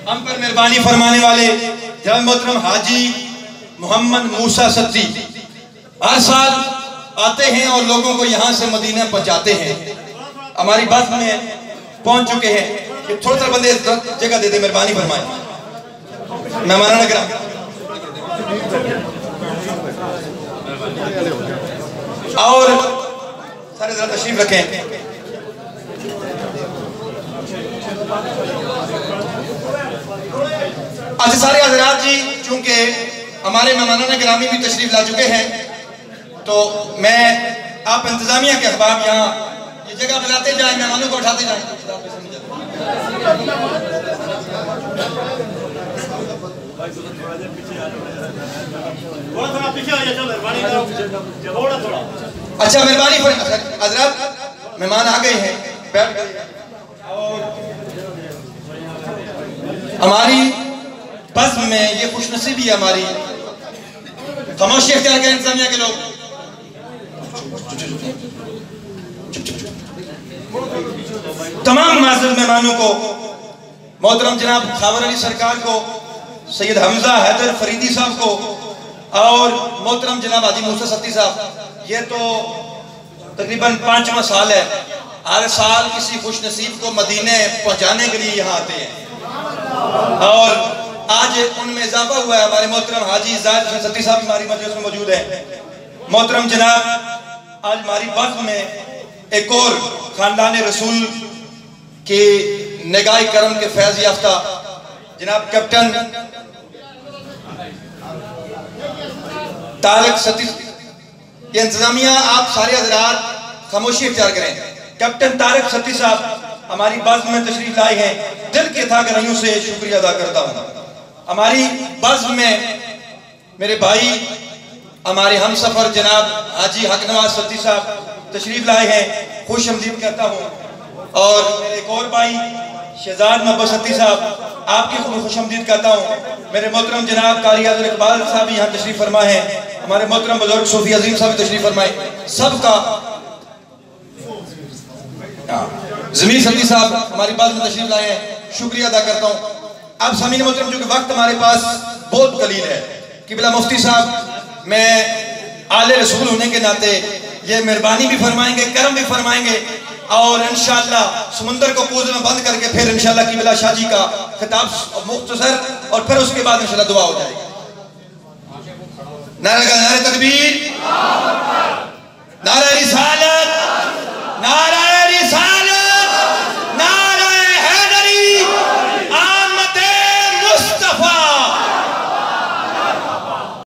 हम पर मेहरबानी फरमाने वाले जनाब मोहतरम हाजी मोहम्मद मूसा सत्ती हर साल आते हैं और लोगों को यहाँ से मदीना पहुँचाते हैं। हमारी बस में पहुँच चुके हैं कि थोड़ा सा बंदे जगह दे दे, मेहरबानी फरमाए। मेहमान नगर और सारे जरा तशरीफ रखें। अच्छा सारे हजरात जी, चूंकि हमारे मेहमानान गिरामी भी तशरीफ ला चुके हैं, तो मैं आप इंतजामिया के अहबाब यहाँ ये जगह बनाते जाएं, मेहमानों को उठाते जाएं। अच्छा मेहरबानी हजरात, मेहमान आ गए हैं, बैठ गए। और हमारी बस में ये खुशनसीबी है, हमारी खामोशी अख्तियार करें इंतजामिया के लोग। तमाम माज़िज़ मेहमानों को, मोहतरम जनाब खावर अली सरकार को, सैयद हमजा हैदर फरीदी साहब को और मोहतरम जनाब हाजी मूसा सत्ती साहब, ये तो तकरीबन 5वां साल है, हर साल किसी खुशनसीब को मदीने पहुंचाने के लिए यहाँ आते हैं और आज उनमें इजाफा हुआ है। हमारे मोहतरम हाजी जाहिद सत्ती साहब हमारी मजलिस में मौजूद है। मोहतरम जनाब आज हमारी बस में एक और खानदान रसूल के निगाह करम के फैज याफ्ता जनाब कैप्टन तारिक सत्ती, ये इंतजामिया आप सारे हजरात खामोशी इख्तियार करें। कैप्टन तारिक सत्ती साहब हमारी बस में तशरीफ लाए हैं, दिल के था गहराइयों से शुक्रिया अदा करता हूँ। हमारी बस में मेरे भाई हमारे हम सफर जनाब हाजी हक नवाज सत्ती साहब तशरीफ लाए हैं, खुश आमदीद कहता हूँ। और मेरे एक और भाई शहजाद नब्बा सत्ती साहब, आपकी खुश आमदीद कहता हूँ। मेरे मोहतरम जनाब कारी अब्दुल इकबाल साहब भी यहाँ तशरीफ फरमा है। हमारे मोहतरम बुजुर्ग सूफी अजीम साहब तशरीफ फरमाए। सबका जमीर सत्ती साहब हमारी बात में तशरीफ लाए हैं, शुक्रिया अदा करता हूँ। अब सामीन मोहतरम, चूंकि वक्त हमारे पास बहुत कलील है, किबला मुफ्ती साहब मैं आले रसूल होने के नाते ये मेहरबानी भी फरमाएंगे, करम भी फरमाएंगे और इंशाअल्लाह समुंदर को कूद में बंद करके फिर इंशाअल्लाह किबला शाह जी का खिताब मुख्तसर और फिर उसके बाद इंशाअल्लाह दुआ हो जाएगी। नारे तकबीर, नारे रिसालत, नारे रिसालत।